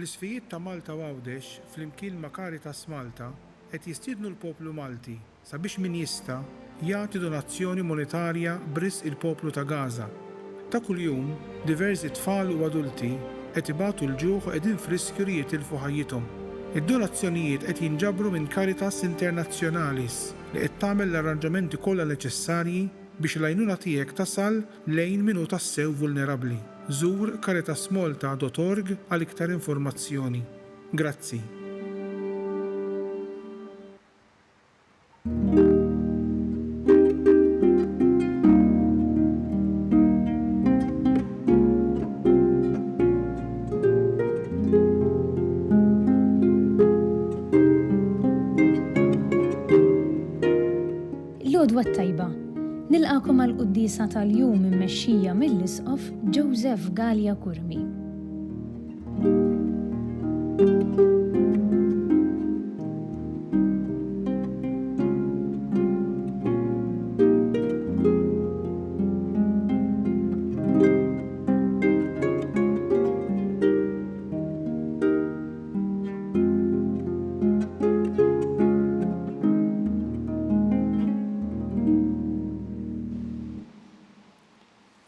Fl-isfijiet ta' Malta Għawdex fl-imkien ma' Caritas Malta qed jistiednu l-poplu Malti sabiex min jista' jagħti donazzjoni monetarja b'risq il-poplu ta' Gaza. Ta' kuljum diversi tfal u adulti qed ibatu l-ġuħ u qegħdin f'riskju li jitilfu ħajjithom. Id-donazzjonijiet qed jinġabru minn Caritas Internazzjonalis li qed tagħmel l-arranġamenti kollha neċessarji biex l-għajnuna tiegħek tasal lejn min hu tassew vulnerabbli. Żur caritasmalta.org għal iktar informazzjoni. Grazzi. L-għodwa tajba, nilqakom għal-quddisa tal-jum immexxija mill-Isqof Joseph Gallia Kurmi.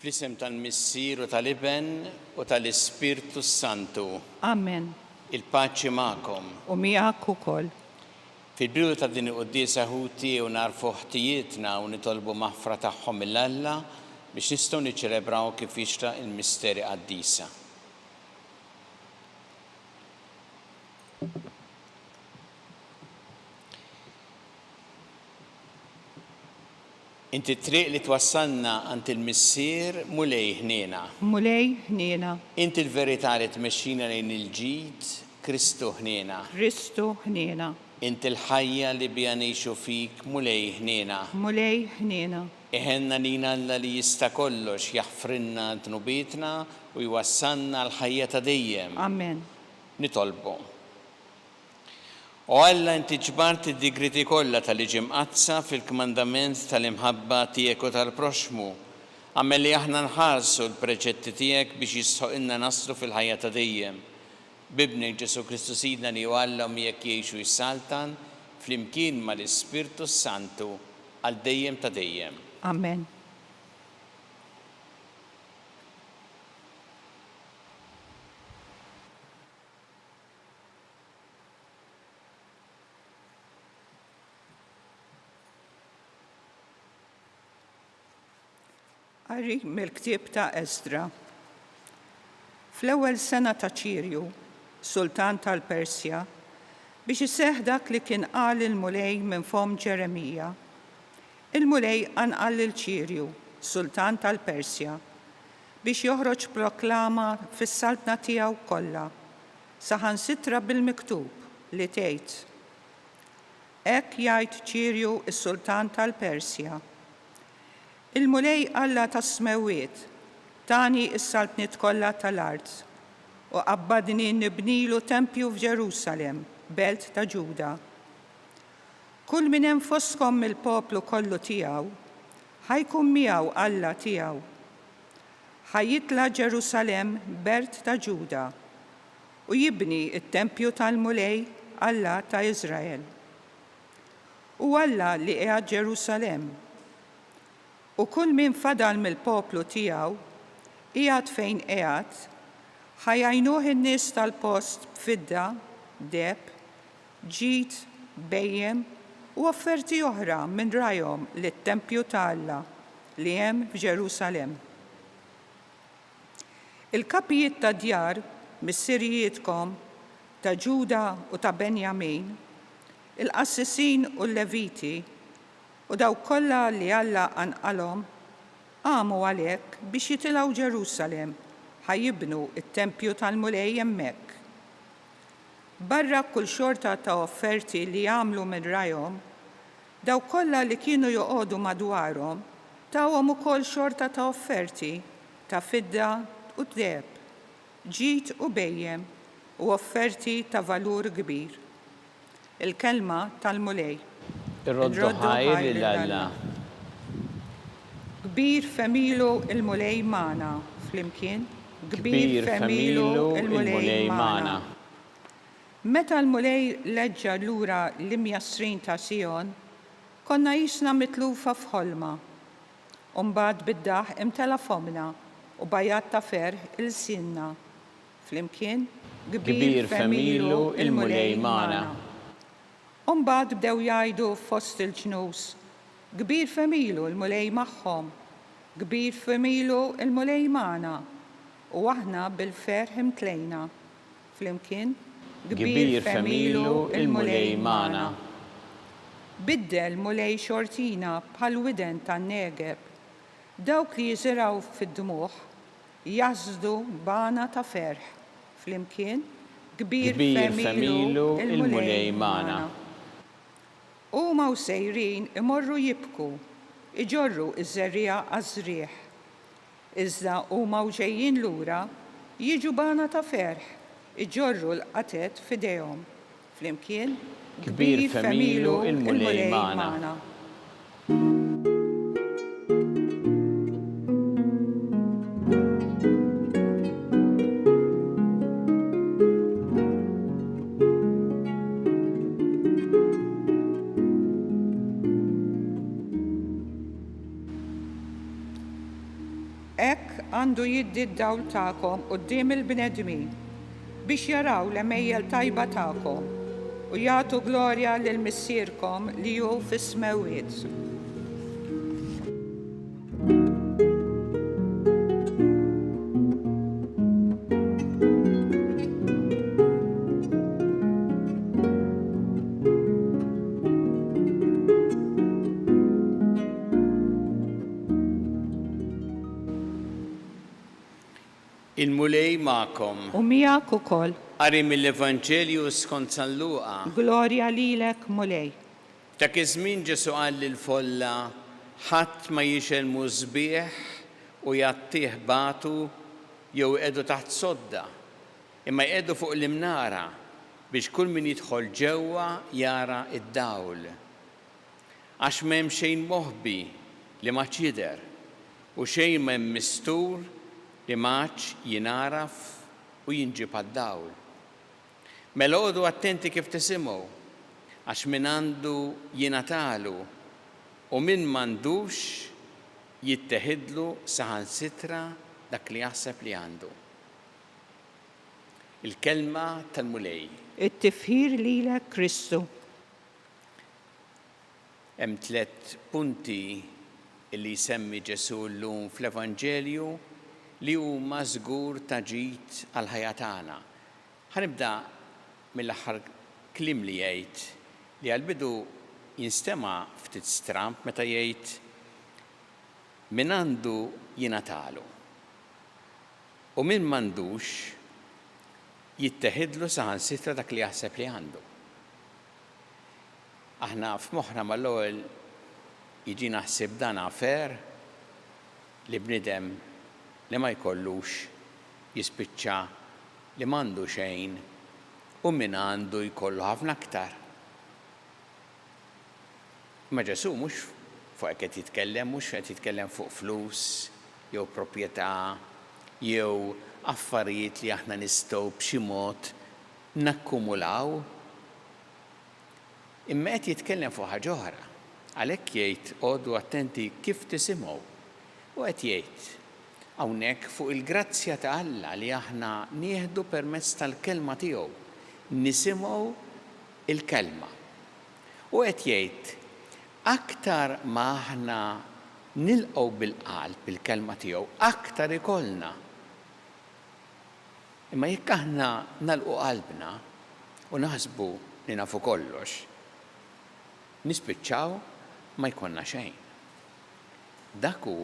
Fl-isem tal-Missier u tal-Iben u tal-Ispirtu Santu. Amen. Il-paċi magħkom. U miegħek ukoll. Fil-bidu ta' din il-qudiesa ħuti u narfu ħtijietna u nitolbu maħfra tagħhom mill-Alla biex nistgħu niċċelebraw kif jixtaq il-misteri qaddisa. Inti triq li twassalna għand il-Missier mulej ħniena. Mulej ħniena. Inti l-verità li tmexxina lejn il-ġid Kristu ħniena. Kristu ħniena. Inti l-ħajja li bija ngħixu fik mulej ħniena. Mulej ħniena. Iħenna lina Alla li jista' kollox jaħfrinna tnubietna u jwassalna l-ħajja ta' dejjem. Amen. Nitolbu. U Alla inti ġbart id-digriti kollha tal-liġi mqazza fil-kmandament tal-imħabba tiegħek u tal-proxmu. Għamel li aħna nħarsu l-preċetti tiegħek biex jistħoqilna naslu fil-ħajja ta' dejjem. Bibni Ġesu Kristu Sidna li Alla miegħek jgħixu jissaltan flimkien mal-Ispirtu Santu għal dejjem ta' dejjem. Amen. Għarri mill-ktieb ta' Esdra. Fl-ewwel sena ta' Ċirju, sultan tal-Persja, biex iseħħ dak li kien qal il-mulej minn fom Ġeremija. Il-mulej anqal lil Ċirju, sultan tal-Persja, biex joħroġ proklama fis-saltna tiegħu kollha, saħansitra bil-miktub li tgħid: Hekk jgħid Ċirju is-sultan tal-Persja. Il-mulej Alla tas-smewiet tani is-saltniet kollha tal-art u qabbadni nibnilu tempju f'Ġerusalemm, belt ta' Ġuda. Kull min hemm fosthom il-poplu kollu tiegħu ħajkun miegħu Alla tiegħu. Ħajjitla' Ġerusalemm belt ta' Ġuda u jibni t-tempju tal-mulej Alla ta' Iżrael. U Alla li qiegħed Ġerusalemm. U kull min fadal mill-poplu tiegħu qiegħed fejn qiegħed, ħajgħinuh in-nies tal-post b'fidda, deb, ġid, bejjem u offerti oħra minn rajhom lit-tempju ta' Alla li hemm f'Ġerusalemm. Il-kapijiet ta' djar mis-sirijietkom ta' Ġuda u ta' Benjamin, il-qassisin u l-Leviti u daw kollha li Alla anqalhom għamu għalhekk biex jitilgħu Ġerusalemm ħajjibnu t-tempju tal-mulej hemmhekk. Barra kull xorta ta' offerti li jagħmlu minn rajhom, daw kollha li kienu joqogħdu madwarhom tawhom ukoll xorta ta' offerti ta' fidda u deb, ġid u bejjem u offerti ta' valur kbir. Il-kelma tal-mulej. Irroddu ħajr l-Alla. Kbir femilu il-mulej magħna flimkien. Kbir femilu il-mulej magħna. Meta l-mulej leġġa lura l-imjasrin ta' Sion, konna jisna mitlufa f'ħolma. Umbagħad bid-daħ imtela fomna u bajat ta' ferħ il-sinna. Flimkien, Kbir femilu il-mulej magħna. Umbagħad bdew jgħidu fost il-ġnus, kbir femilu il-mulej magħhom, kbir femilu il-mulej magħna. U aħna bil-ferħ imtlejna. Flimkien, Kbir femilu il-mulej magħna. Biddel mulej xortina bħal widen tan-negeb. Dawk li jiżiraw fid-dmuħ jażdu bana ta' ferħ. Flimkien, kbir femilu il-mulej magħna. Huma u sejrin imorru jibku, iġorru iż-żerriegħa għaż-żrieħ. Iżda huma u ġejjin lura jiġu bana ta' ferħ, iġorru l-qatet f'idejhom. Flimkien, Kbir femilu il-mulej magħna. Hekk għandu jiddi d-dawl tagħkom quddiem il-bnedmin biex jaraw l-emejjel tajba tagħkom u jagħtu glorja lil missierkom li hu fis-smawiet. Il-mulej magħkom. U miegħek ukoll. Qari mill-Evanġelju skont San Luqa. Glorja lilek mulej. Dak iż-żmien Ġesu qal lill-folla ħadd ma jixelmu sbieħ u jattih batu jew qiegħdu taħt sodda, imma jqiegħdu fuq l-imnara biex kull min jidħol ġewwa jara id-dawl. Għax m'hemm xejn moħbi li ma jidher u xejn m'hemm mistur li maċ jinaraf u jinġib għad-dawl. Mela għodu attenti kif tisimgħu, għax min għandu jingħatalu u min m'għandux jitteħidlu saħansitra dak li jaħseb li għandu. Il-kelma tal-mulej. It-tifħir lilek Kristu. Hemm 3 punti li jsemmi Ġesu llum fl-Evanġelju li huma żgur ta' ġid għal ħajja tagħna. Ħanibda mill-aħħar kliem li jgħid li għall-bidu jinstema' ftit stramp meta jgħid min għandu jingħatalu u min m'għandux jitteħidlu saħansitra dak li jaħseb li għandu. Aħna f'moħħna mal-ewwel jiġina ħsieb dan affair li bniedem li ma jkollux jispiċċa li m'għandu xejn u min għandu jkollu ħafna aktar. Ma Ġesu mhux fuq qed jitkellem, mhux qed jitkellem fuq flus jew proprjetà jew affarijiet li aħna nistgħu b'xi mod nakkumulaw. Imma qed jitkellem fuq ħaġa oħra. Għalhekk jgħid għodu attenti kif tisimgħu u qed jgħid hawnhekk fuq il-grazzja ta' Alla li aħna nieħdu permezz tal-kelma tiegħu, nisimgħu il-kelma. U qed jgħid aktar ma aħna nilqgħu bil-qalb il-kelma tiegħu, aktar ikollna. Imma jekk aħna nagħlqu qalbna u naħsbu li nafu kollox, nispiċċaw ma jkollna xejn. Dak hu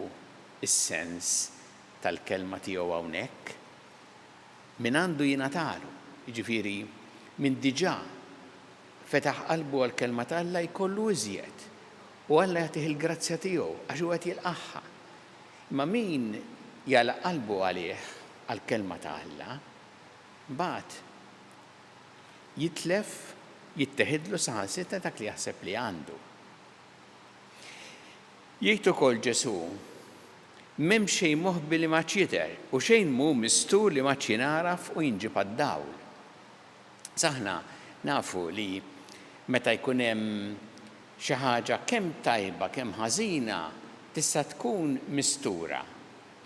is-sens tal-kelma tiegħu hawnhekk. Min għandu jingħatalu, jiġifieri min diġà fetaħ qalbu għall-kelma ta' Alla jkollu iżjed u Alla jagħtih il-grazzja tiegħu għax hu qed jilqaħħa. Imma min jagħlaq qalbu għalih għall-kelma ta' Alla, mbagħad jitlef jitteħidlu saħansitra dak li jaħseb li għandu. Jgħid ukoll Ġesu m'hemm xejn moħbi li ma jidher u xejn mhu mistur li ma jinaraf u jinġib għad-dawl. Saħna nafu li meta jkun hemm xi ħaġa kemm tajba, kemm ħażina, tista' tkun mistura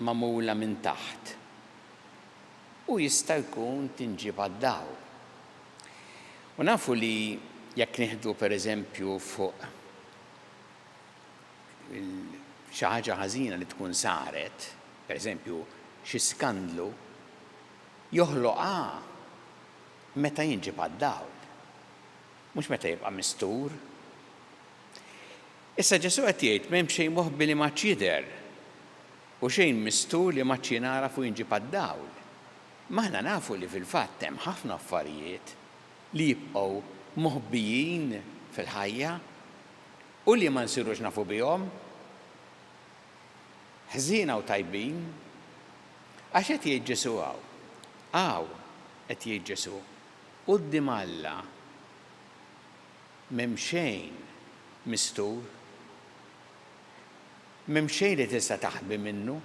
magħmula minn taħt. U jista' jkun tinġib għad-dawl. U nafu li jekk nieħdu pereżempju fuq xi ħaġa ħażina li tkun saret, pereżempju xi skandlu, joħloqha meta jinġib għad-dawl, mhux meta jibqa' mistur. Issa Ġesu qed jgħid m'hemm xejn moħbi li ma jidher u xejn mistur li ma jingħara fuq jinġib għad-dawl. Maħna nafu li fil-fatt hemm ħafna affarijiet li jibqgħu moħbijin fil-ħajja u li ma nsirux nafu bihom, ħżiena u tajbin, għax qed jgħid Ġesu qed jgħid Ġesu, quddiem Alla m'hemm xejn mistur, m'hemm xejn li tista' taħbi minnu.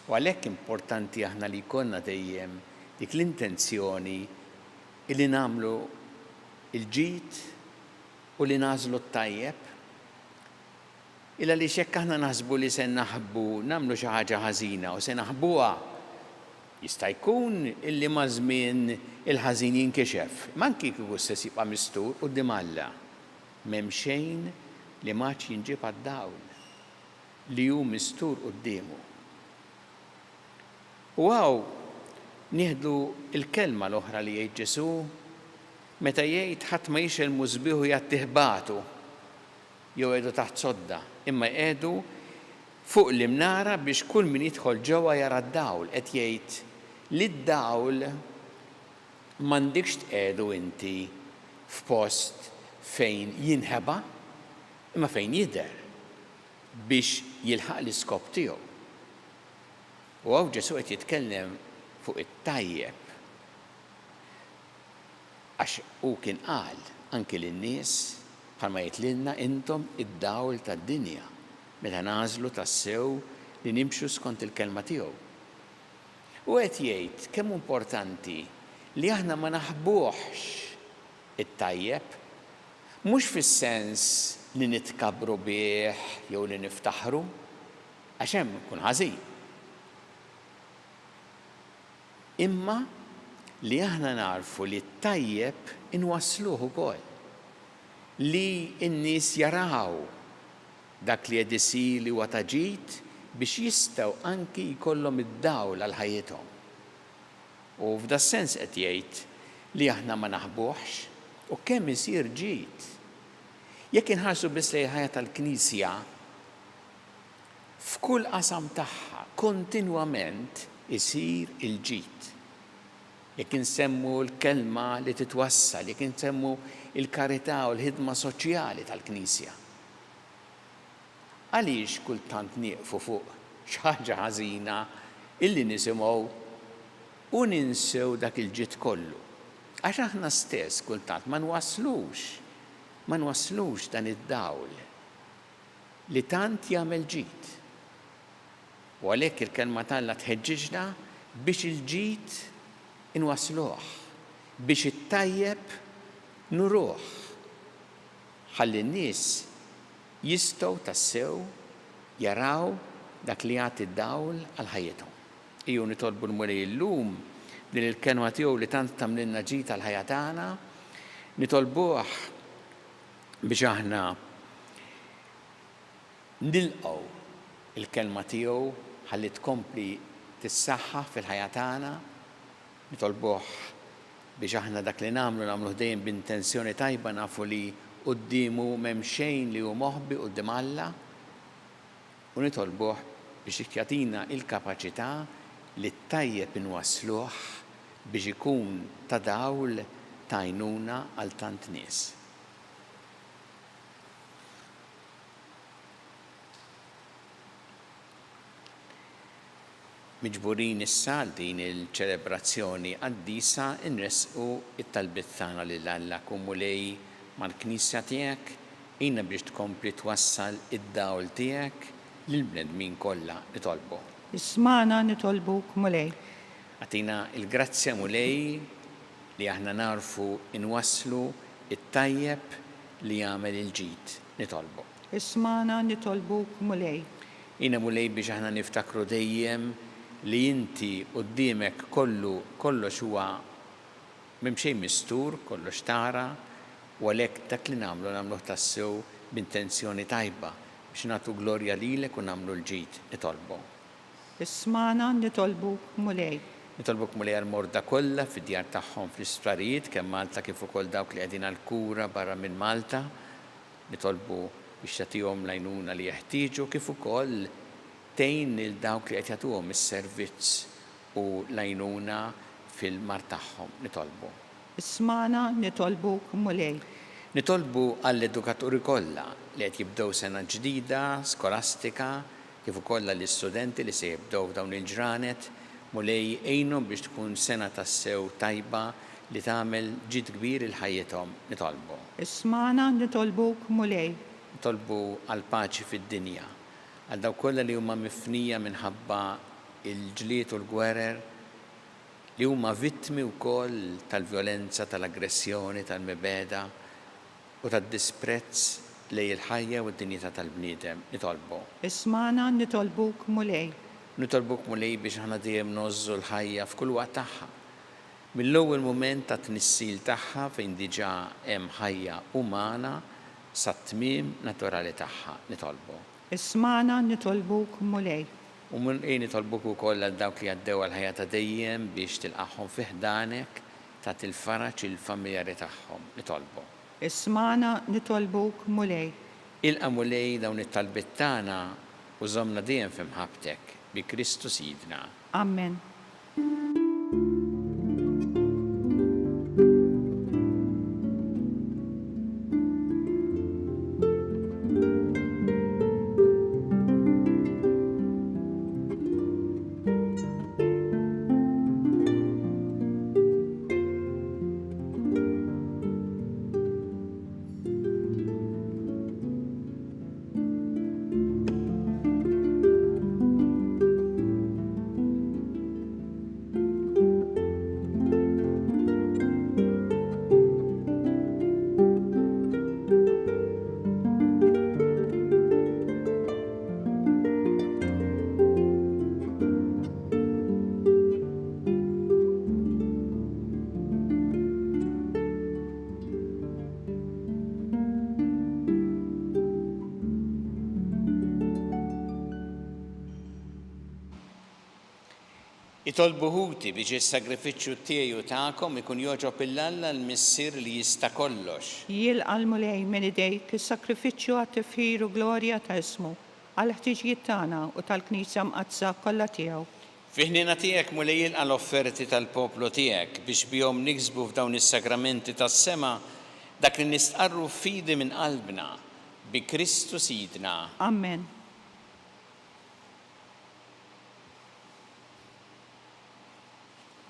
U għalhekk importanti aħna li jkollna dejjem dik l-intenzjoni li nagħmlu il-ġid u li nażlu t-tajjeb. Illa li xekk aħna naħsbu li se naħbu nagħmlu xi ħaġa ħażina u se naħbuha, jista' jkun illi ma' żmien il-ħażin jinkixef. Manki kieku stess jibqa' mistur quddiem Alla. M'hemm xejn li ma jinġib għad-dawl li hu mistur quddiemu. U nieħdu il-kelma l-oħra li jgħid Ġesu meta jgħid ħadd ma jixelmu sbieħu jattih bagħtu jew qiegħdu taħt sodda, imma qiegħdu fuq l-imnara biex kull min jidħol ġewwa jara d-dawl. Qed jgħid li d-dawl m'għandikx tqiegħdu inti f'post fejn jinħeba, imma fejn jidher biex jilħaq l-iskop tiegħu. U Ġesu qed jitkellem fuq it-tajjeb għax hu kien qal anke lin-nies bħalma jgħidlilna intom id-dawl tad-dinja meta nażlu tassew li nimxu skont il-kelma tiegħu. U qed jgħid kemm importanti li aħna ma naħbuhx it-tajjeb, mhux fis-sens li nitkabbru bih jew li niftaħru, għax hemm ikun ħażin. Imma li aħna narfu li t-tajjeb inwassluh ukoll, li n-nies jaraw dak li qed isir li huwa ta' ġid biex jistgħu anki jkollhom id-dawl għal ħajjithom. U f'da sens qed jgħid li aħna ma naħbuhx u kemm isir ġid. Jekk inħarsu biss lejn ħajja tal-Knisja, f'kull qasam tagħha kontinwament isir il-ġid. Jekk insemmu l-kelma li titwassal, jekk insemmu il-karità u l-ħidma soċjali tal-Knisja. Għaliex kultant nieqfu fuq xi ħaġa ħażina illi nisimgħu u ninsew dak il-ġid kollu. Għax aħna stess kultant ma nwaslux dan id-dawl li tant jagħmel ġid. U għalhekk il-kelma tagħna tħeġġiġna biex il-ġid inwasluh, biex it-tajjeb nuruh, ħalli n-nies jistgħu tassew jaraw dak li jagħti d-dawl għal ħajjithom. Ejju nitolbu l-Mulej illum din il-kelma tiegħu li tant tagħmlilna ġid għal ħajja tagħna, nitolbuh biex aħna nilqgħu il-kelma tiegħu ħalli tkompli tissaħħa fil-ħajja tagħna, nitolbuh biex aħna dak li nagħmlu dejjem b'intenzjoni tajba, nafu li quddiemu m'hemm xejn li hu moħbi quddiem Alla, u nitolbuh biex jagħtina l-kapaċità li t-tajjeb inwassluh biex ikun ta' dawl ta' għajnuna għal tant nies. Miġburin issa din il-ċelebrazzjoni qaddisa nresqu it-talbiet tagħna lil Alla. Mulej mal-Knisja tiegħek, għinna biex tkompli twassal id-dawl tiegħek lill-bnedmin kollha nitolbu. Ismana nitolbuk Mulej. Għatina il-grazzja Mulej li aħna narfu inwasslu it-tajjeb li jagħmel il-ġid nitolbu. Ismana nitolbuk mulej. Jina mulej biex aħna niftakru dejjem li inti qudiemek kollox huwa m'hemm xejn mistur, kollox tara, u għalhekk dak li nagħmluh tassew b'intenzjoni tajba biex nagħtu glorja lilek u nagħmlu l-ġid nitolbu. Ismana nitolbuk mulej. Nitolbuk mulej għal-morda kollha fid-djar tagħhom fl-isptarijiet kemm Malta kif ukoll dawk li qegħdin għall-kura barra minn Malta. Nitolbu biex tagħtihom l-għajnuna li jeħtieġu kif ukoll tgħin lil dawk li qed jagħtuhom is-servizz u l-għajnuna fil-mar tagħhom nitolbu. Ismana nitolbuk mulej. Nitolbu għall-edukaturi kollha li qed jibdew sena ġdida skolastika kif ukoll għall-istudenti li se jibdew dawn il-ġranet mulej għejnhom biex tkun sena tassew tajba li tagħmel ġid kbir il-ħajjithom nitolbu. Ismana nitolbuk mulej. Nitolbu għal paċi fid-dinja, għal dawk kollha li huma mifnija minħabba il-ġlied u l-gwerer li huma vittmi wkoll tal-vjolenza, tal-aggressjoni, tal-mibeda u tad-disprezz lejn il-ħajja u d-dinjità tal-bniedem nitolbu. Ismana nitolbuk mulej. Nitolbuk mulej biex aħna dejjem nożżu l-ħajja f'kull waqt tagħha. Mill-ewwel mument ta' tnissil tagħha fejn diġà hemm ħajja umana sa tmiem naturali tagħha nitolbu. Ismana nitolbuk mulej. U nitolbuk ukoll għal dawk li għaddew għall-ħajja ta' dejjem biex tilqahom fi ħdanek ta' il-faraġ il-familjari tagħhom nitolbu. Ismana nitolbuk mulej. Ilqa' mulej dawn it-talbiet tagħna u żommna dejjem f'imħabbtek bi Kristu Sidna. Amen. Itolbu ħuti biex is-sagrifiċċju tiegħi u tagħkom ikun jogħġob il-Alla l-missier li jista' kollox. Jilqa' mulej minn idejk is-sakrifiċċju għat-tifħir u glorja ta' ismu għal ħtiġijiet tagħna u tal-Knisja mqazza kollha tiegħu. Fiħnina tiegħek mulej jilqa' l-offerti tal-poplu tiegħek biex bihom niksbu f'dawn is-sakramenti tas-sema dak li nistqarru f'fidi minn qalbna bi Kristu Sidna. Amen.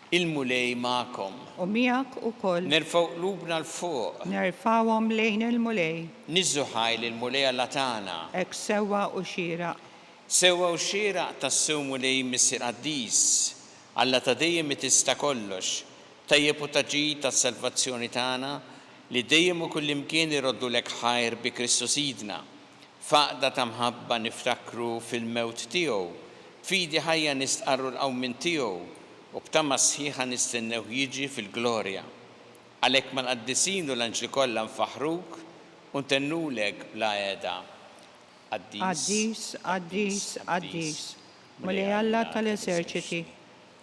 Il-mulej ma'kom. U miegħek ukoll. Nerfgħu qlubna l-fuq. Nerfawhom lejn il-mulej. Niżżu ħajl il-mulej Alla tagħna. Hekk sewwa u xieraq. Sewwa u xieraq tas-sew mulej missier Qaddis. Alla ta' dejjem tista' kollox. Tajjeb u taġid tas-salvazzjoni tagħna li dejjem u kullimkien iroddulek ħajr bi Kristu Sidna. Faqda ta' mħabba niftakru fil-mewt tiegħu. Fidi ħajja nistqarru l-qawmin tiegħu. U b'tamma sħiħa nistennew jiġi fil-glorja. Għalhekk mal-qaddisin u l-anġli kollha nfaħruk u ntennulek bla għeda. Qaddis, Qaddis, Qaddis. Mulej Alla tal-eżerċiti.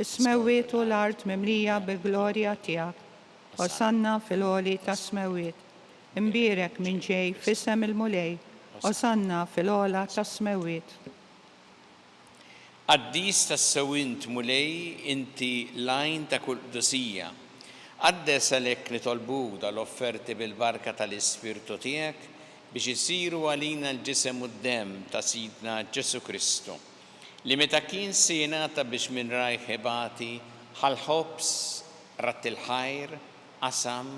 Is-smewwiet u l-art mimlija bi-glorja tiegħek. Osanna fil-għoli tas-smewwiet. Imbierek minn ġej f'isem il-mulej. Osanna fil-għola tas-smewwiet. Qaddis tas-sewwint mulej inti lajn ta' kull qdusija. Qaddes għalhekk nitolbuk dal-offerti bil-barka tal-Ispirtu tiegħek biex isiru għalina l-ġisem u d-demm ta' Sidna Ġesu Kristu. Li meta kien se jingħata biex minn rajh ħibati ħal-ħobs ratt il-ħajr qasam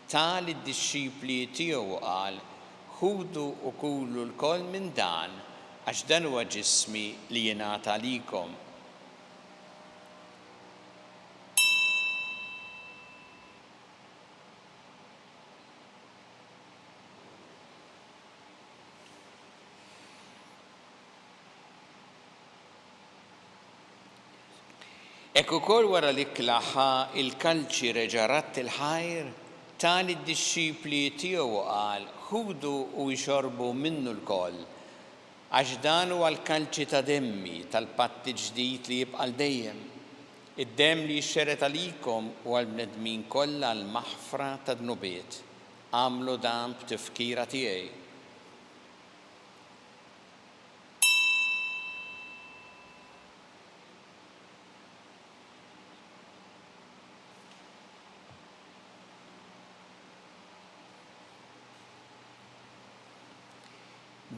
tal id-dixxipli tiegħu qal ħudu u kulu l-koll minn dan għax dan huwa ġismi li jingħata għalikom. Ek ukoll wara li klaħħa il-kalċi reġarat il-ħajr tal id-disċipli tiegħu qal ħudu u jxorbu minnu l-koll għax dan huwa l-kalċi ta' demmi tal-patt ġdid li jibqa' dejjem. Id-demm li jxxeret għalikom u għall-bnedmin kollha l-maħfra ta' dnubiet. Għamlu dan b'tifkira tiegħi.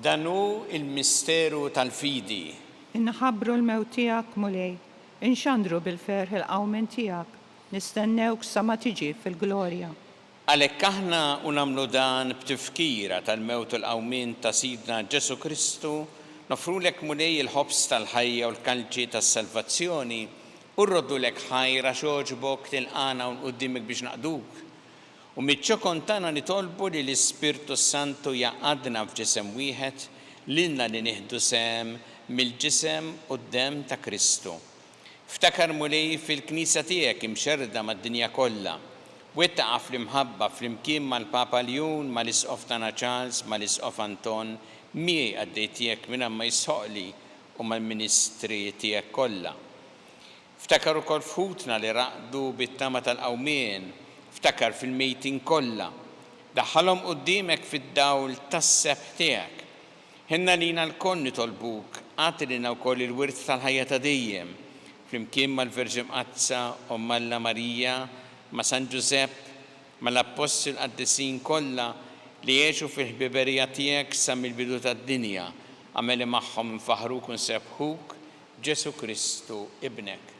Danu il-misteru tal-fidi. Inħabbru l-mewt tiegħek mulej, inxandru bil-ferħ il-qawmen tiegħek, nistennewk sa ma tiġi fil-glorja. Għalhekk aħna nagħmlu dan b'tifkira tal-mewt u l-qawmien ta' Sidna Ġesu Kristu, nofrulek mulej il-ħobs tal-ħajja u l-kalċi tas-salvazzjoni u rroddulek ħajra xogħġbok tilqana u nquddimek biex naqduk. U mitċokon tagħna nitolbu li l-Ispirtu Santu jaqadna f'ġisem wieħed lilna li nieħdu sem mill-ġisem u d-demm ta' Kristu. Ftakar mulej fil-Knisja tiegħek imxerda mad-dinja kollha. Wettaqa fl-imħabba flimkien mal-Papa Leon, mal-Isqof tagħna Charles, mal-Isqof Anton, miegħi għaddej tiegħek minn ma jisħoqli u mal-ministri tiegħek kollha. Ftakar ukoll fħutna li raqdu bit-tama tal-qawmien, ftakar fil-mejtin kollha, daħħalhom quddiemek fid-dawl tas-sebħ tiegħek. Ħinna lina l-koll nitolbuk, għati lina wkoll il-wirt tal-ħajja ta' dejjem, flimkien mal-Verġin Qazza u Malla Marija, ma' San Ġusepp, mal-Apostol qaddisin kollha li jgħixu fil-ħbiberija tiegħek sa mill-bidu tad-dinja, għameli magħhom nfaħruk u nsebħuk Ġesu Kristu ibnek.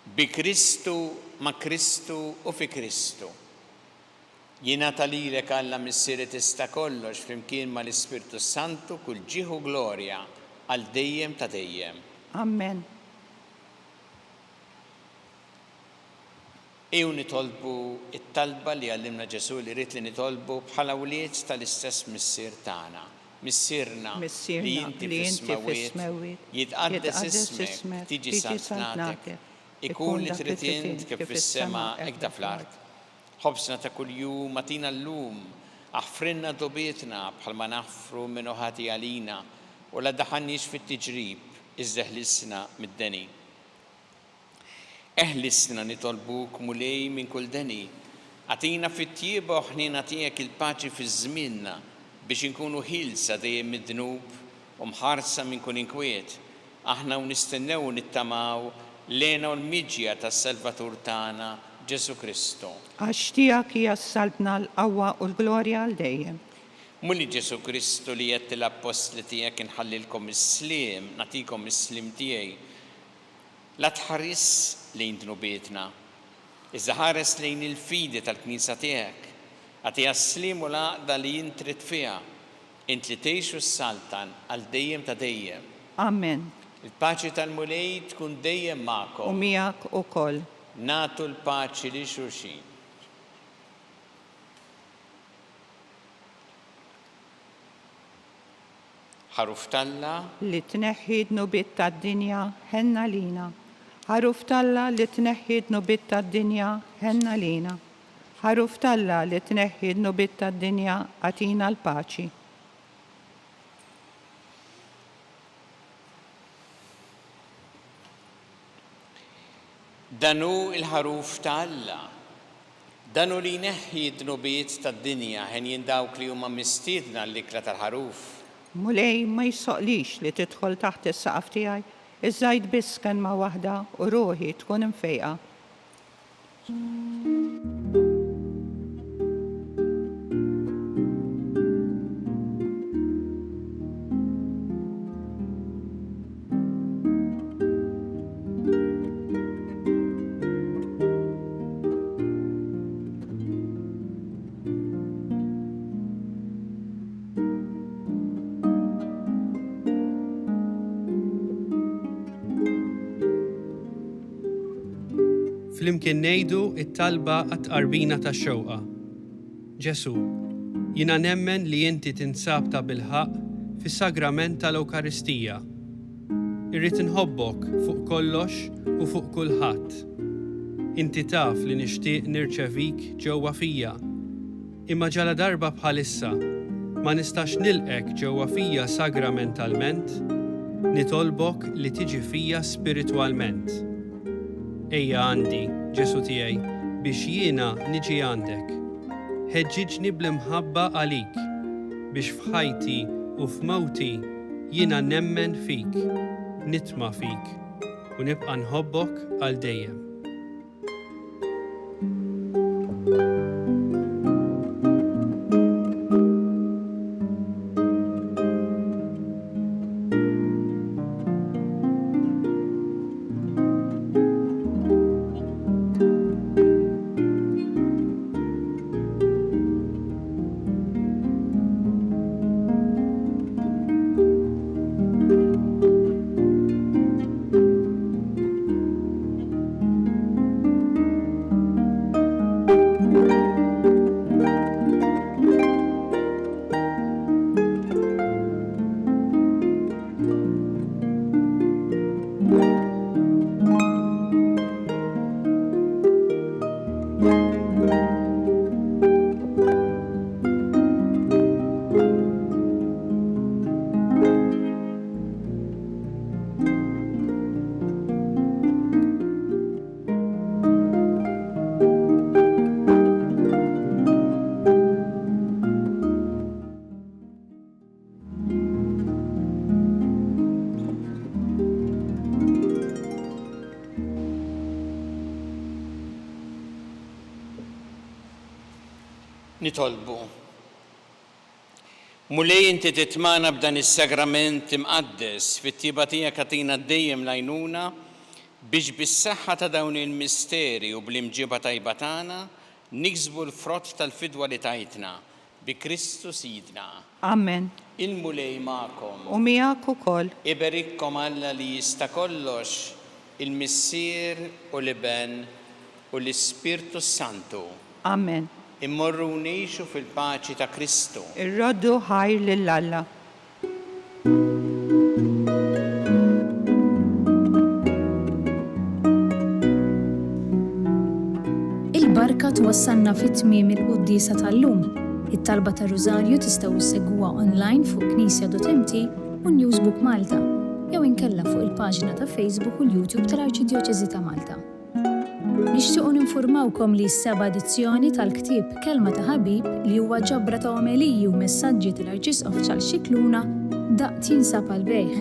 Bi Kristu, ma' Kristu u fi Kristu. Jingħata lilek Alla missieri tista' kollox flimkien mal-Ispirtu Santu kull ġieħu glorja għal dejjem ta' dejjem. Amen. Ew nitolbu it-talba li għallimna Ġesu li rrid li nitolbu bħala wlied tal-istess missier tagħna. Missierna li inti fis-smawiet jitqaddes ismek, tiġi santnatek, ikun li trid int kif fis-sema hekk da fl-ard. Ħobsna ta' kuljum matina llum, aħfrinna dobietna bħalma naħfru minn ħati għalina u la daħannix fit-tiġrib iżdeħlisna mid-deni. Eħlisna nitolbuk mulej minn kull deni, għatina fit-tjieba ħnina tiegħek il-paċi fiż-żmienna biex inkunu ħilsa dejjem mid-dnub u mħarsa minn kull inkwiet. Aħna nistennew nittamaw lena u l-miġja tas-Salvatur tagħna Ġesu Kristu. Għax tiegħek hija s-salbna l-qawwa u l-glorja għal dejjem. Mulli Ġesu Kristu li jett l-apostli tiegħek inħallilkom is-sliem, nagħtikom is-sliem tiegħi. La tħares lejn dnubietna, iżda ħares lejn il-fidi tal-Knisja tiegħek, għatiha s-sliem u l-għaqda li jint trid fiha, int li tgħixu s-saltan għal dejjem ta' dejjem. Amen. Il-paċi tal-mulej tkun dejjem magħkom. U miegħek ukoll. Nagħtu l-paċi li xulxin. Ħaruf talla li tneħħi d-nubiet tad-dinja ħenna lina. Ħaruf talla li tneħħi d-nubiet tad-dinja ħenna lina. Ħaruf talla li tneħħi d-nubiet tad-dinja għatina l-paċi. Danu il-ħaruf ta' Alla. Danu li neħħi d-nubiet tad-dinja ħen jindawk li huma mistiedna l-ikla tal-ħaruf. Mulej ma jsoqlix li tidħol taħt is-saqaf tiegħi, iżżajt biss kelma waħda u ruħi tkun imfejqa. Flimkien ngħidu it-talba għat-qarbina tax-xewqa. Ġesu, jiena nemmen li inti tinsab ta' bilħaq fis-sagrament tal-Ewkaristija. irrid inħobbok fuq kollox u fuq kulħadd. Inti taf li nixtieq nirċevik ġewwa fija. Imma ġala darba bħalissa ma nistax nilqek ġewwa fija sagramentalment, nitolbok li tiġi fija spiritwalment. Ejja għandi, Ġesu tiegħi, biex jiena niġi għandek. Ħeġġiġni bl-imħabba għalik, biex f'ħajti u f'mawti jiena nemmen fik, nitma' fik u nibqa' nħobbok għal dejjem. Nitolbu. Mulej inti titmana b'dan is-sagrament imqaddes fit-tiba tiegħek katina dejjem lajnuna biex bis-saħħa ta' dawn il-misteri u bl-imġiba tajba tagħna niksbu l-frott tal-fidwa li tajtna bi Kristu Sidna. Amen. Il-mulej magħkom. U miegħek ukoll. Iberikkom Alla li jista' kollox il-Missier u l-Iben u l-Ispirtu Santu. Amen. Immorru ngħixu fil-paċi ta' Kristu. Irroddu ħajr lill-Alla. Il-barka twassalna fit-tmiem il-qudiesa tal-lum. It-talba ta' Rużarju tistgħu issegwuha online fuq Knisja.mt u Newsbook Malta, jew inkella fuq il-paġna ta' Facebook u l-YouTube tal-Arċidjoċeżi ta' Malta. Nixtiequ ninfurmawkom li s-seba' edizzjoni tal-ktieb Kelma ta' Ħabib li huwa ġabra ta' omeliji u messaġġi tal-Arċisqof Charles Scicluna daqt jinsab għall-bejgħ.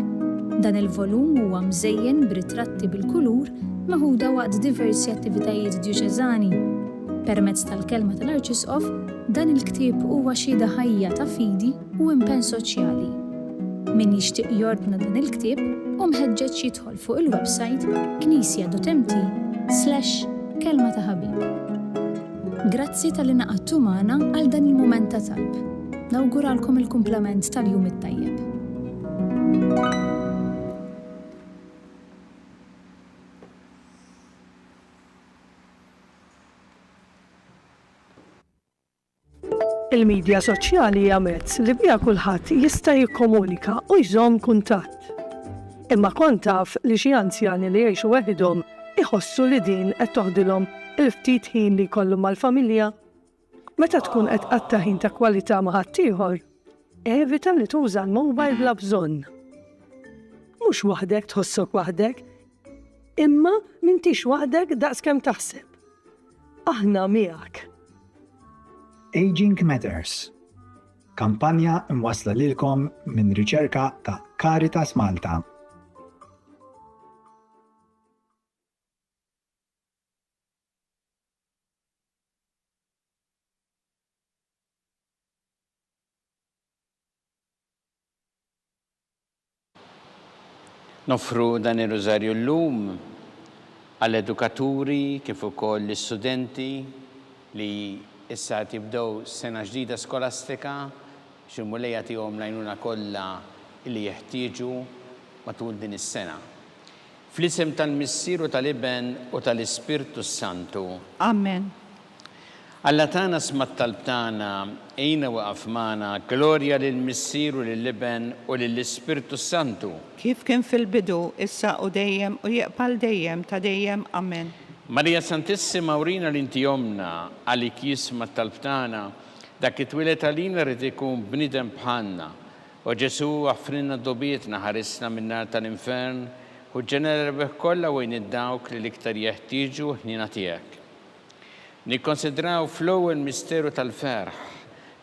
Dan il-volum huwa mżejjen b'ritratti bil-kulur maħuda waqt diversi attivitajiet djuċeżani. Permezz tal-kelma tal-Arċisqof, dan il-ktieb huwa xhieda ħajja ta' fidi u impenn soċjali. Min jixtieq jordna dan il-ktieb u mħeġġeġ jidħol fuq il-website knisja.mt/kelma ta' ħabib. Grazzi tal-li naqadtu magħna għal dan il-mument ta' talb. Nawguralkom il-kumplament tal-jum it-tajjeb. Il-medja soċjali hija mezz li biha kulħadd jista' jikkomunika u jżomm kuntatt. Imma kont taf li xi anzjani li jgħixu waħedhom iħossu li din qed toħdilhom il-ftit ħin li jkollhom mal-familja. Meta tkun qed qatta ħin ta' kwalità ma' ħaddieħor, evita li tuża l-mowbajl bla bżonn. Mhux waħdek tħossok waħdek, imma m'intix waħdek daqskemm taħseb. Aħna miegħek. Aging Matters. Kampanja imwassla lilkom minn riċerka ta' Caritas Malta. Nofru dan ir-Rużarju llum għall-edukaturi kif ukoll l-istudenti li issa tibdew sena ġdida skolastika xi mulejja tihom l-għajnuna kollha li jeħtieġu matul din is-sena. Fl-isem tal-Missieru tal-Iben u tal-Ispirtu Santu. Amen. Alla tana sma talbtana, ejna waqaf mana, glorja lill-Missier u lill-Liben u lill-Ispirtu Santu. kif kien fil-bidu, issa u dejjem u jaqbal dejjem ta' dejjem. Amen. Marija Santissima urina l-inti jomna, għalik jisma talbtana, dak it-twilet għalina rrid ikun bnidem bħalna. U Ġesu għaffrinna dobietna ħarisna min-nar tal-infern, u ġenera rebeħ kollha wejn id-dawk li l-iktar jeħtieġu ħnina tiegħek. Nikkonsidraw fl-ewwel misteru tal-ferħ,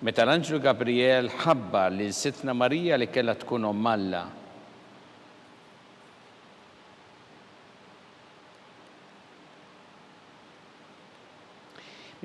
meta l-Anġlu Gabriel ħabbar li sitna Marija li kellha tkun omm Alla.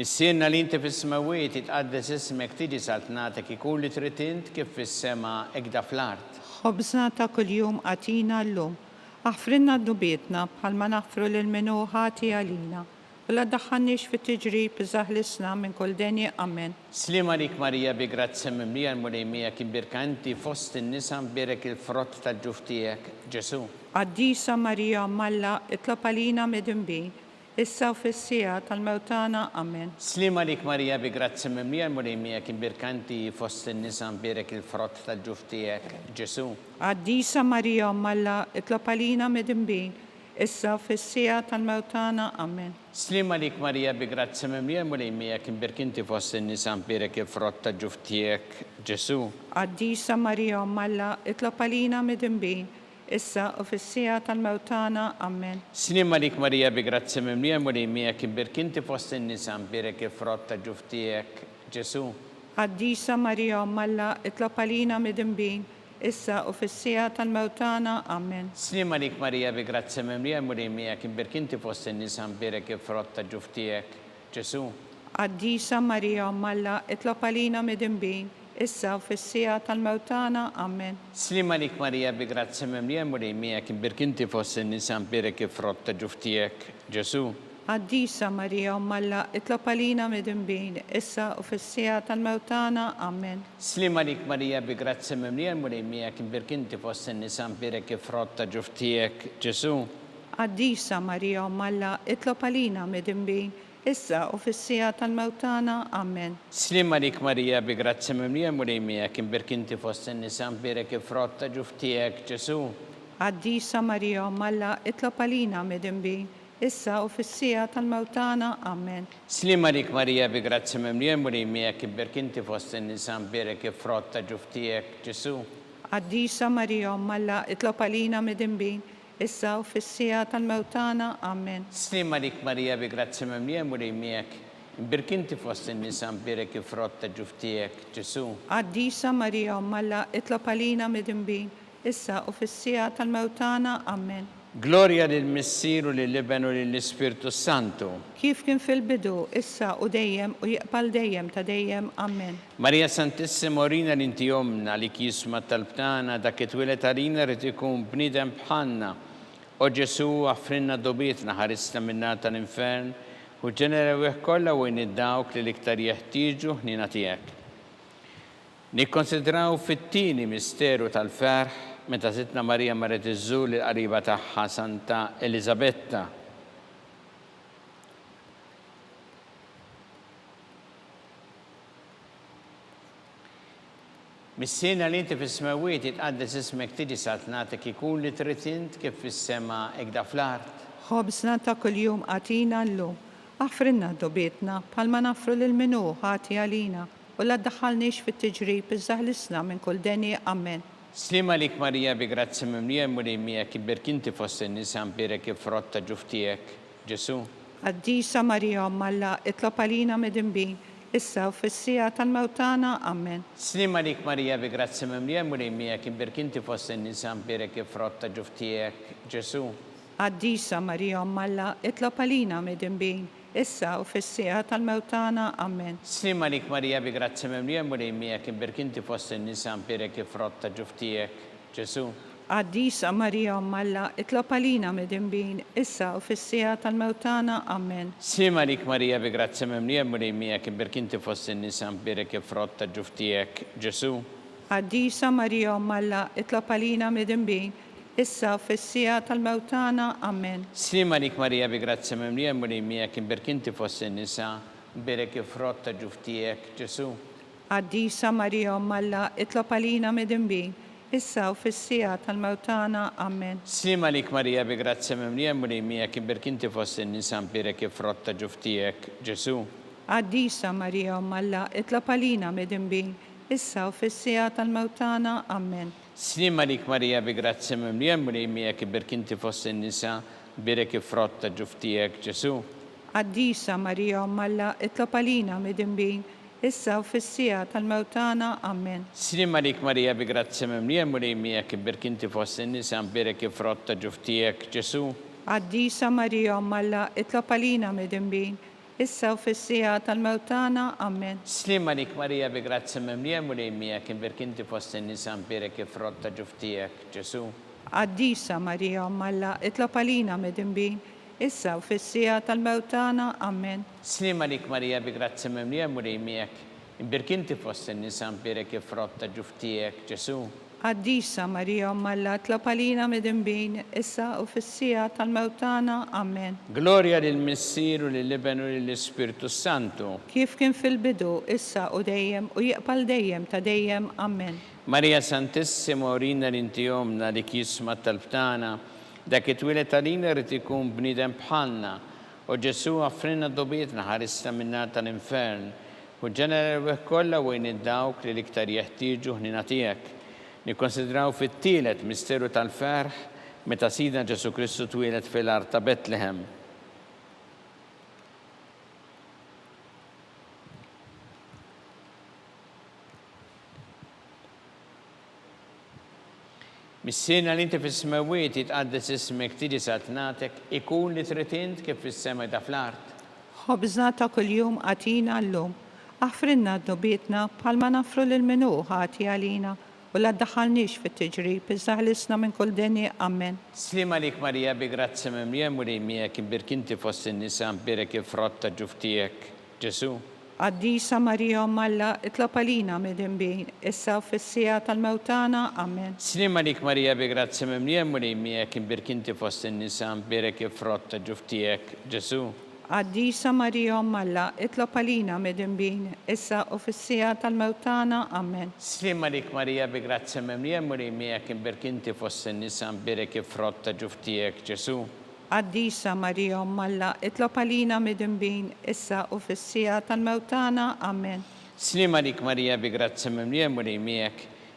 Missienna li inti fis-smawiet itqaddes ismek tiġi saltnatek ikun li trid int kif fis-sema ekda fl-art. Ħobżna ta' kuljum għatina llum. Aħfrinna d-dubietna bħalma naħfru lil-minu ħati għalina. U la daħħannix fit-tiġrib iżaħlisna minn kull denji. Amen. Slima lik Marija bi grazzi mimlija l-mulejmija kien birkanti fost in-nisa mbirek il-frott tal-ġuf tiegħek, Ġesu. Qaddisa Marija Malla itlob għalina midinbin, issa u fis-sija tal-mewtana. Amen. Slima lik Marija bi grazzi mimlija l-mulejmija kien birkanti fost in-nisa mbirek il-frott tal-ġuf tiegħek, Ġesu. Qaddisa Marija Malla itlob għalina midinbin, issa u fis-sija tal-mewtana. Amen. Slima lik Marija bi grazzi mimlija l-mulejmija kien birkanti fost in-nisa mbirek il-frott tal-ġuf tiegħek, Ġesu. Qaddisa Marija Malla itlob għalina midinbin, issa u fis-sija tal-mewtana. Amen. Slima lik Marija bi grazzi mimlija l-mulejmija kien birkanti fost in-nisa mbirek il-frott tal-ġuf tiegħek, Ġesu. Qaddisa Marija Malla itlob għalina midinbin, issa u fis-sija tal-mewtana. Amen. Slima lik Marija bi grazzi mimlija l-mulejmija kien birkanti fost in-nisa mbirek il-frott tal-ġuf tiegħek, Ġesu. Qaddisa Marija Malla itlob għalina midinbin, issa u fis-sija tal-mewtana. Amen. Slima lik Marija bi grazzi mimlija l-mulejmija kien birkanti fost in-nisa mbirek il-frott tal-ġuf tiegħek, Ġesu. Qaddisa Marija Malla itlob għalina midinbin, issa u fis-sija tal-mewtana. Amen. Slima lik Marija bi grazzi mimlija l-mulejmija kien birkanti fost in-nisa mbirek il-frott tal-ġuf tiegħek, Ġesu. Qaddisa Marija Malla itlob għalina midinbin, issa u fis-sija tal-mewtana. Amen. Slima lik Marija bi grazzi mimlija l-mulejmija kien birkanti fost in-nisa mbirek il-frott tal-ġuf tiegħek, Ġesu. Qaddisa Marija Malla itlob għalina midinbin, issa u fis-sija tal-mewtana. Amen. Slima lik Marija bi grazzi mimlija l-mulejmija kien birkanti fost in-nisa mbirek il-frott tal-ġuf tiegħek, Ġesu. Qaddisa Marija Malla itlob għalina midinbin, issa u fis-sija tal-mewtana. Amen. Slima lik Marija bi grazzi mimlija l-mulejmija kien birkanti fost in-nisa mbirek il-frott tal-ġuf tiegħek, Ġesu. Qaddisa Marija Malla itlob għalina midinbin, issa u fis-sija tal-mewtana. Amen. Glorja lill-Missier u lill-Liben u lill-Ispirtu Santu. Kif kien fil-bidu, issa u dejjem u jaqbal dejjem ta' dejjem. Amen. Marija Santissima urina l-inti jomna li jisma talbtana dak it-twilet għalina rrid ikun bnidem bħalna. U Ġesu għaffrinna dobietna ħarisna min-nar tal-infern u ġenera rebeħ kollha wejn id-dawk li l-iktar jeħtieġu ħnina tiegħek. Nikkonsidraw fit-tieni misteru tal-ferħ meta sitna Marija marret iżżur il-qariba tagħha Santa Elisabetta. Missienna li inti fis-smawiet itqaddes ismek tiġi saltnatek ikun li trid int kif fis-sema ekda fl-art. Ħobżna ta' kuljum għatina llum. Aħfrinna dobietna bħalma naħfru lil-minu ħati għalina u la ddaħħalniex fit-tiġrib iżaħlisna minn kull denji. Amen. Slima lik Marija bi grazzi mimlija l-mulejmija kien birkanti fost in-nisa mbirek il-frott tal-ġuf tiegħek, Ġesu. Qaddisa Marija Malla itlob għalina midinbin, issa u fis-sija tal-mewtana. Amen. Slima lik Marija bi grazzi mimlija l-mulejmija kien birkanti fost in-nisa mbirek il-frott tal-ġuf tiegħek, Ġesu. Qaddisa Marija Malla itlob għalina midinbin, issa u fis-sija tal-mewtana. Amen. Slima lik Marija bi grazzi mimlija l-mulejmija kien birkanti fost in-nisa mbirek il-frott tal-ġuf tiegħek, Ġesu. Qaddisa Marija Malla itlob għalina midinbin, issa u fis-sija tal-mewtana. Amen. Slima lik Marija bi grazzi mimlija l-mulejmija kien birkanti fost in-nisa mbirek il-frott tal-ġuf tiegħek, Ġesu. Qaddisa Marija Malla itlob għalina midinbin, issa u fis-sija tal-mewtana. Amen. Slima lik Marija bi grazzi mimlija l-mulejmija kien birkanti fost in-nisa برك فروت جفتيك جسو Għaddisa Marija Alla, itlob għalina midinbin, issa u fis-sija tal-mewtana. Amen. Slima lik Marija bi grazia memlija mrijemija kiberk inti fost in-nisan برك فروت جفتيك جسو Għaddisa Marija Alla, itlob għalina midinbin, issa u fis-sija tal-mewtana. Amen. Slima lik Marija bi grazia memlija mrijemija kiberk inti fost in-nisan برك فروت جفتيك جسو Għaddisa Marija Alla, itlob għalina midinbin, issa u fis-sija tal-mewtana. Amen. Slima lik Marija bi grazia memlija mrijemija kiberk inti fost in-nisan برك فروت جفتيك جسو Għaddisa Marija Alla, itlob għalina midinbin, issa u fis-sija tal-mewtana. Amen. Slima lik Marija bi grazia memlija mrijemija kiberk inti fost in-nisan برك فروت جفتيك جسو Għaddisa Marija Alla, itlob għalina midinbin, issa u fis-sija tal-mewtana. Amen. Slima lik Marija bi grazia memlija mrijemija kiberk inti fost in-nisan برك فروت جفتيك جسو Għaddisa Marija Alla, itlob għalina midinbin, issa u fis-sija tal-mewtana. Amen. Gloria lill-Missier u lill-Iben u lill-Ispirtu Santu. Kif kien fil-bidu, issa u dejjem u jiqbal dejjem ta' dejjem. Amen. Marija Santissima urina l-intijomna li kisma tal-btana, dak it-twilet għalina rrit ikun bnidem bħalna, u Ġesu għafrina dobietna ħarista minna tal-infern, u ġenerew kolla u id-dawk li liktar jeħtieġu ħnina tiegħek. Nikkonsidraw fit-tielet misteru tal-ferħ meta Sidna Ġesu Kristu twilet fil-art ta' Betlehem. Mis-sena li inti fis-smawiet jitqaddes ismek tiġi satnatek ikun li tritint kif fis-sema ta' fl-art. Ħobżna ta' kuljum għatina llum, aħfrinna d-dobietna bħalma nafru lil-minu ħati għalina, u la ddaħħalniex fit-tiġrib, iżda ħlisna minn kull deni. Amen. Slima lik Marija bi grazia memlija mrijemija kiberk inti fost in-nisan برك فروت جفتيك Ġesu. Għaddisa Marija Alla, itlob għalina midinbin, issa u fis-sija tal-mewtana. Amen. Slima lik Marija bi grazia memlija mrijemija kiberk inti fost in-nisan برك فروت جفتيك Ġesu. Għaddisa Marija Alla, itlob għalina midinbin, issa u fis-sija tal-mewtana. Amen. Slima lik Marija bi grazia memlija mrijemija kiberk inti fost in-nisan برك فروت جفتيك Ġesu. Għaddisa Marija Alla, itlob għalina midinbin, issa u fis-sija tal-mewtana. Amen. Slima lik Marija bi grazia memlija mrijemija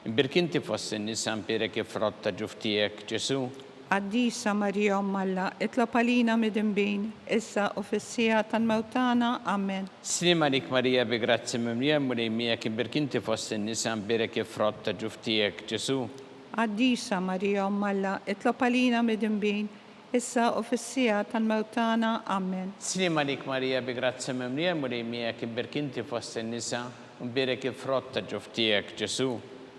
kiberk inti fost in-nisan برك فروت جفتيك Ġesu. Għaddisa Marija Alla, itlob għalina midinbin, issa u fis-sija tal-mewtana. Amen. Slima lik Marija bi grazia memlija mrijemija kiberk inti fost in-nisan برك فروت جفتيك Ġesu. Għaddisa Marija Alla, itlob għalina midinbin, issa u fis-sija tal-mewtana. Amen. Slima lik Marija bi grazia memlija mrijemija kiberk inti fost in-nisan برك فروت جفتيك Ġesu.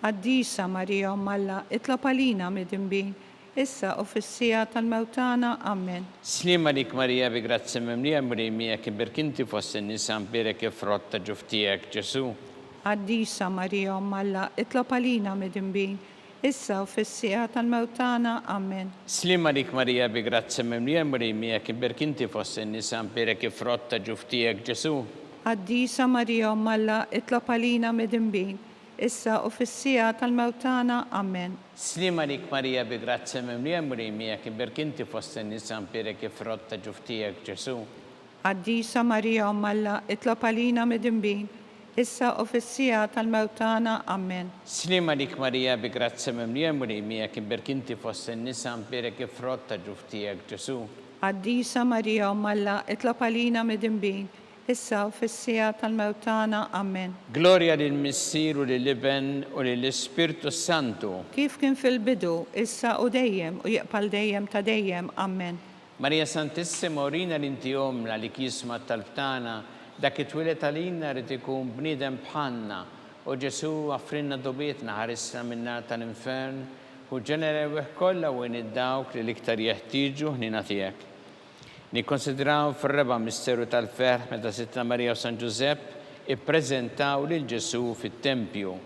Għaddisa Marija Alla, itlob għalina midinbin, issa u fis-sija tal-mewtana. Amen. Slima lik Marija bi grazia memlija mrijemija kiberk inti fost in-nisan برك فروت جفتيك Ġesu. Għaddisa Marija Alla, itlob għalina midinbin, issa u fis-sija tal-mewtana. Amen. Slima lik Marija bi grazia memlija mrijemija kiberk inti fost in-nisan برك فروت جفتيك Ġesu. Għaddisa Marija Alla, itlob għalina midinbin, issa u fis-sija tal-mewtana. Amen. Slima lik Marija bi grazia memlija mrijemija kiberk inti fost in-nisan برك فروت جفتيك Ġesu. Għaddisa Marija Alla, itlob għalina midinbin, issa u fis-sija tal-mewtana. Amen. Slima lik Marija bi grazia memlija mrijemija kiberk inti fost in-nisan برك فروت جفتيك Ġesu. Għaddisa Marija Alla, itlob għalina midinbin, issa u fis-sija tal-mewtana. Amen. Gloria lill-Missier u lill-Iben u lill-Ispirtu Santu. Kif kien fil-bidu, issa u dejjem u jiqbal dejjem ta' dejjem. Amen. Marija Santissima urina l-intijomna li kisma tal-btana, dak it-twilet għalina rrit ikun bnidem bħalna, u Ġesu għafrinna dobietna ħarissa minna tal-infern, u ġenerew kolla u id-dawk li liktar jeħtieġu ħnina tiegħek. Nikkonsidraw fir-reba' misteru tal-ferħ meta Sittna Marija u San Ġusepp ippreżentaw lil Ġesu fit-Tempju.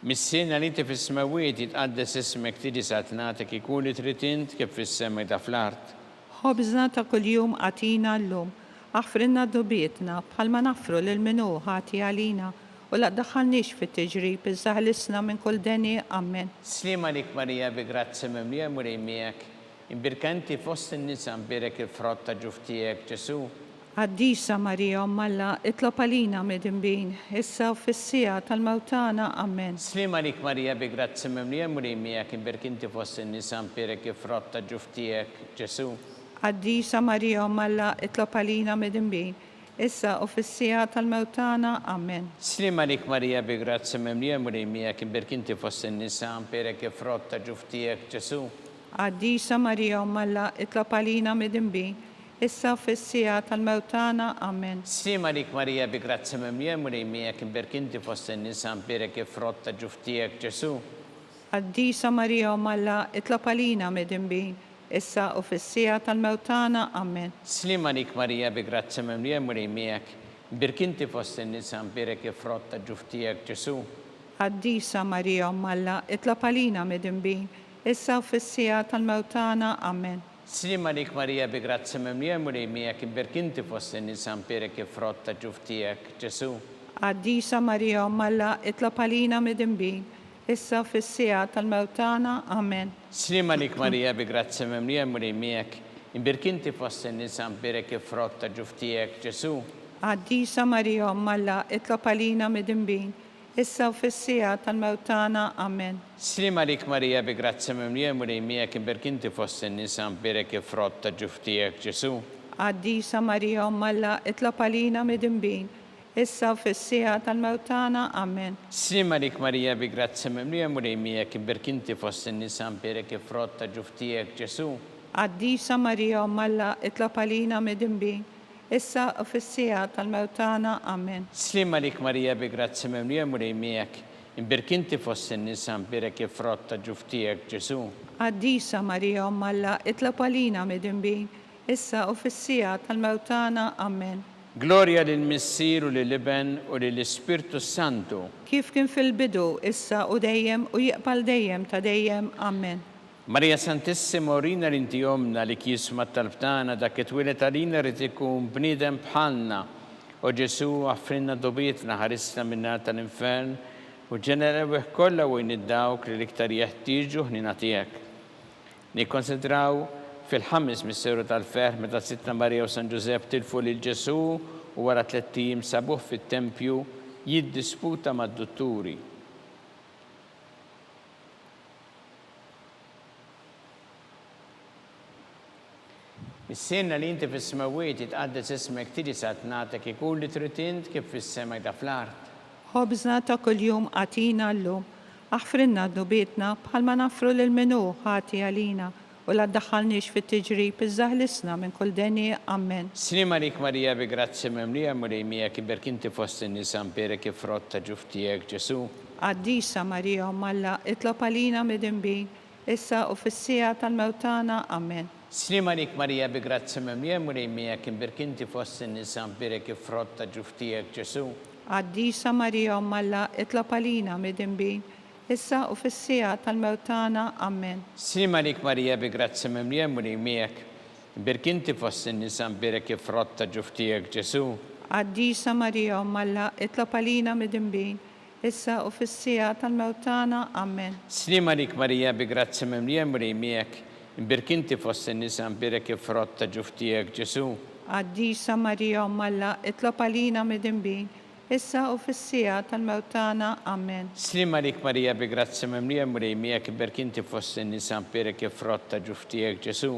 Mis-sena li inti fis-smawiet jitqaddes ismek tiġi sa tnatek ikun li trid int kif fis-sema da fl-art. خبزنا ta' kuljum għatina llum, aħfrinna dubietna bħalma nafru lil minu ħati għalina u la daħħalniex fit-tiġrib iżaħlisna minn kull deni ammen. Slima lik Marija bi grazzi mimlija murej miegħek, imbirkanti fost in-nisa mbirek il-frott ta' ġuftijek Ġesu. Għaddisa Marija Alla, itlob għalina midinbin, issa u fissija tal-mawtana ammen. Slima lik Marija bi grazzi mimlija murej miegħek, imbirkanti fost in-nisa mbirek il-frott ta' ġuftijek Ġesu. Għaddisa Marija Alla, itlob għalina midinbin, issa u fissija tal-mawtana ammen. Slima lik Marija bi grazzi mimlija murej miegħek, imbirkanti fost in-nisa mbirek il-frott ta' ġuftijek Ġesu. Għaddisa Marija Alla, itlob għalina midinbin, issa u fissija tal-mawtana ammen. Slima lik Marija bi grazzi mimlija murej miegħek, imbirkanti fost in-nisa mbirek il-frott ta' ġuftijek Ġesu. Għaddisa Marija Alla, itlob għalina midinbin, issa u fissija tal-mawtana ammen. Slima lik Marija bi grazzi mimlija murej miegħek, imbirkanti fost in-nisa mbirek il-frott ta' ġuftijek Ġesu. Għaddisa Marija Alla, itlob għalina midinbin, issa u fissija tal-mawtana ammen. Slima lik Marija bi grazzi mimlija murej miegħek, imbirkanti fost in-nisa mbirek il-frott ta' ġuftijek Ġesu. Għaddisa Marija Alla, itlob għalina midinbin, issa u fissija tal-mawtana ammen. Slima lik Marija bi grazzi mimlija murej miegħek, imbirkanti fost in-nisa mbirek il-frott ta' ġuftijek Ġesu. Għaddisa Marija Alla, itlob għalina midinbin, issa u fissija tal-mawtana ammen. Slima lik Marija bi grazzi mimlija murej miegħek, imbirkanti fost in-nisa mbirek il-frott ta' ġuftijek Ġesu. Għaddisa Marija Alla, itlob għalina midinbin, issa u fissija tal-mawtana ammen. Slima lik Marija bi grazzi mimlija murej miegħek, imbirkanti fost in-nisa mbirek il-frott ta' ġuftijek Ġesu. Għaddisa Marija Alla, itlob għalina midinbin, issa u fissija tal-mawtana ammen. Slima lik Marija bi grazzi mimlija murej miegħek, imbirkanti fost in-nisa mbirek il-frott ta' ġuftijek Ġesu. Għaddisa Marija Alla, itlob għalina midinbin, issa u fissija tal-mawtana ammen. Gloria lil Missier u lil Iben u lil Ispirtu Santu. Kif kien fil-bidu, issa u dejjem u jiqbal dejjem ta' dejjem ammen. Marija Santissima urina l-inti jomna li kisma tal-btana dak it-twilet għalina rrid ikun bniedem bħalna. U Ġesu għaffrinna dobietna ħarisna minna tal-infern u ġenerawih kollha u id-dawk li l-iktar jeħtieġu ħnina tiegħek. Nikkonsidraw fil-ħames mis-seru tal-ferħ meta Sittna Marija u San Ġusepp tilfu lil Ġesu u wara 3 ijiem sabuh fit-tempju jiddisputa mad-dutturi. Mis-sena li inti fis-smawiet jitqaddes ismek tiġi sa tnatek ikun li trid int kif fis-sema da fl-art. Ħobżna ta' kuljum għatina llum, aħfrinna dubietna bħalma nafru lil minu ħati għalina u la ddaħħalniex fit-tiġrib iżaħlisna minn kull deni ammen. Slima lik Marija bi grazzi mimlija murej miegħek, imbirkanti fost in-nisa mbirek il-frott ta' ġuftijek Ġesu. Għaddisa Marija Alla, itlob għalina midinbin, issa u fissija tal-mawtana ammen. Slima lik Marija bi grazzi mimlija murej miegħek, imbirkanti fost in-nisa mbirek il-frott ta' ġuftijek Ġesu. Għaddisa Marija Alla, itlob għalina midinbin, issa u fissija tal-mawtana ammen. Slima lik Marija bi grazzi mimlija murej miegħek, imbirkanti fost in-nisa mbirek il-frott ta' ġuftijek Ġesu. Għaddisa Marija Alla, itlob għalina midinbin, issa u fissija tal-mawtana ammen. Slima lik Marija bi grazzi mimlija murej miegħek, imbirkanti fost in-nisa mbirek il-frott ta' ġuftijek Ġesu. Għaddisa Marija Alla, itlob għalina midinbin, issa u fissija tal-mawtana ammen. Slima lik Marija bi grazzi mimlija murej miegħek, imbirkanti fost in-nisa mbirek il-frott ta' ġuftijek Ġesu.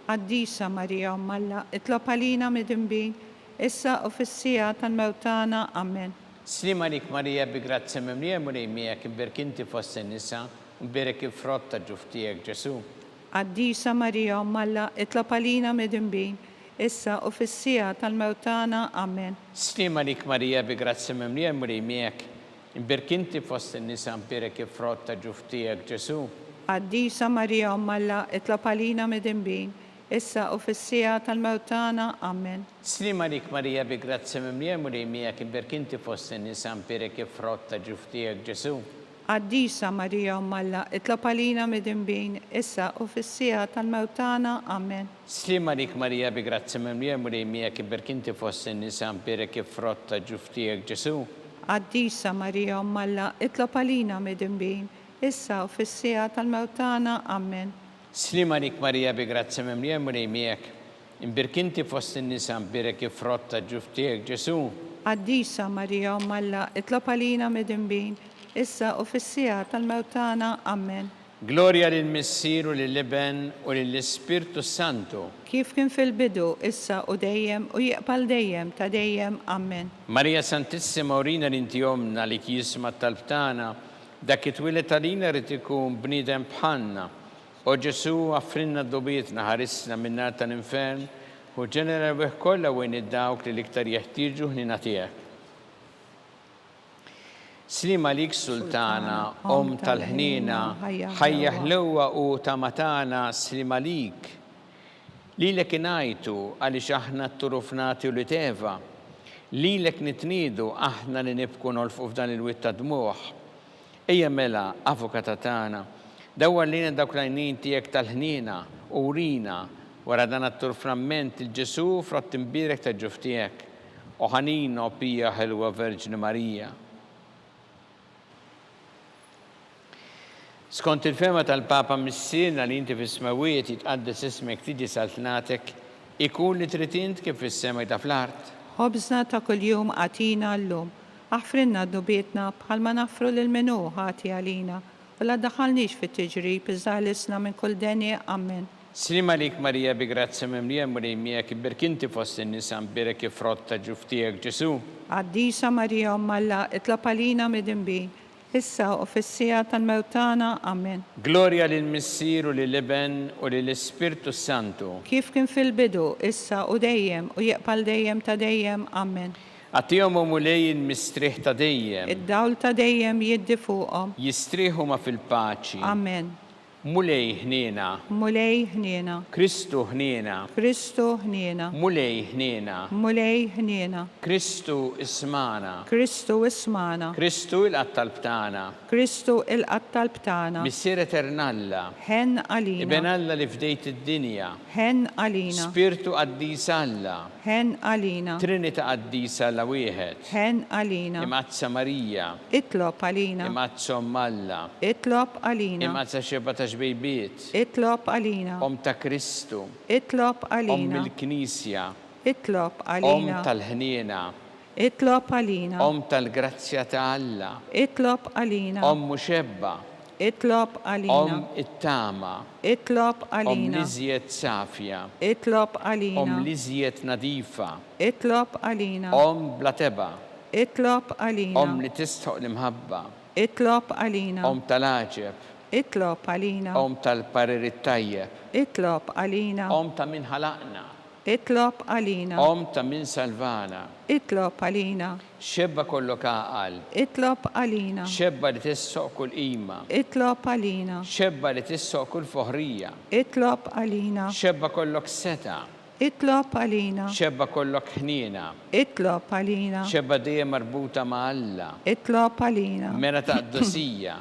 Għaddisa Marija Alla, itlob għalina midinbin, issa u fissija tal-mawtana ammen. Slima lik Marija bi grazzi mimlija murej miegħek, imbirkanti fost in-nisa mbirek il-frott ta' ġuftijek Ġesu. Għaddisa Marija Alla, itlob għalina midinbin, issa u fissija tal-mawtana ammen. Slima lik Marija bi grazzi mimlija murej miegħek, imbirkanti fost in-nisa mbirek il-frott ta' ġuftijek Ġesu. Għaddisa Marija Alla, itlob għalina midinbin, issa u fissija tal-mawtana ammen. Slima lik Marija bi grazzi mimlija murej miegħek, imbirkanti fost in-nisa mbirek il-frott ta' ġuftijek Ġesu. Għaddisa Marija Alla, itlob għalina mid-imbin, issa u fis-sija tal-mewtana. Amen. Slima lik Marija bi grazzi memlija murejmija kiberkinti fost in-nisa mbirek frott ta' ġuftijek Ġesu. Għaddisa Marija Alla, itlob għalina mid-imbin, issa u fis-sija tal-mewtana. Amen. Slima lik Marija bi grazzi memlija murejmijek imbirkinti fost in-nisa mbirek frott ta' ġuftijek Ġesu. Għaddisa Marija Alla, itlob għalina mid-imbin, issa u fis-sija tal-mewtana. Amen. Gloria lill-Missir u lill-Iben u lill-Ispirtu Santu. Kif kien fil-bidu, issa u dejjem u jiqbal dejjem ta' dejjem. Amen. Marija Santissima urina l-inti jomna li jisma talbtana, dak it-twilet għalina rrid ikun bniedem bħalna. O Ġesu għaffrinna d-dobietna ħarisna minnar tal-infern u ġenera bih kollha wejn id-dawk li l-iktar jeħtieġu ħnina tiegħek. Slima lik Sultana, Om tal-ħnina, ħajja ħlewwa u tamatana, slima lik. Lilek inajtu għaliex aħna t-turufnati u li teva. Lilek nitnidu aħna li nibku nolfu f'dan il-witta dmuħ. Ejja mela, avukata tagħna, dawwar lina dawk l-għajnin tiegħek tal-ħnina u urina wara dan at-turframent il-Ġesu frott imbirek ta' ġuftijek. U ħanina u pija ħelwa Verġni Marija. Skont il-fema tal-Papa Missirna li inti fis-smawiet jitqaddes ismek tiġi saltnatek, ikun li tritint kif fis-sema ta' fl-art. Ħobżna ta' kuljum għatina llum, aħfrinna d-dubietna bħalma naffru lil-menu ħati għalina, u la daħalniex fit-tiġrib iżalisna minn kull deni. Amen. Slima lik Marija bi grazzi memlija murejmija kiberkinti fost in-nisa mbirek frott ta' ġuftijek Ġesu. Għaddisa Marija Alla, itlob għalina mid-imbin, issa u fis-sija tal-mewtana. Amen. Gloria lill-Missir u lill-Iben u lill-Ispirtu Santu. Kif kien fil-bidu, issa u dejjem u jiqbal dejjem ta' dejjem. Amen. Għatijom u mulej il-mistriħ ta' dejjem. Id-dawl ta' dejjem jiddi fuqhom. Jistriħu ma fil-paċi. Amen. Mulej ħnina. Mulej ħniena. Kristu ħnina. Kristu ħniena. Mulej ħnina. Mulej ħniena. Kristu ismana. Kristu ismana. Kristu il-qattalbtana. Kristu il-qattalbtana. Missier eternalla. Ħen għalina. Iben Alla li fdejt id-dinja. Ħen għalina. Spirtu qaddis Alla. Ħen għalina. Trinita qaddis Alla wieħed. Ħen għalina. Imazza Marija. Itlob għalina. Imazza Alla. Itlob għalina. Imazza xeba ta' xbejbiet. Itlob għalina. Om ta' Kristu. Itlob Om għalina. il-Knisja. Itlob Om għalina. tal-ħniena. Itlob għalina. Om tal-grazzja ta' Alla. Itlob għalina. Om muxebba. Itlob għalina. Om it-tama. Itlob Om għalina. liżiet safja. Itlob għalina. Om liżiet nadifa. Itlob għalina. Om blateba. Itlob għalina. Om li tistħuq l-imħabba. Itlob għalina. Om tal-aġeb. Itlob għalina. Om tal-parir it-tajjeb. Itlob għalina. Om ta' min ħalaqna. Itlob għalina. Om ta' min salvana. Itlob għalina. Xebba kollok aqal. Itlob għalina. Xebba li tissoq kull qima. Itlob għalina. Xebba li tissoq kull foħrija. Itlob għalina. Xebba kollok seta. Itlob għalina. Xebba kollok ħnina. Itlob għalina. Xebba dejjem marbuta ma' Alla. Itlob għalina. Mera ta' d-dosija.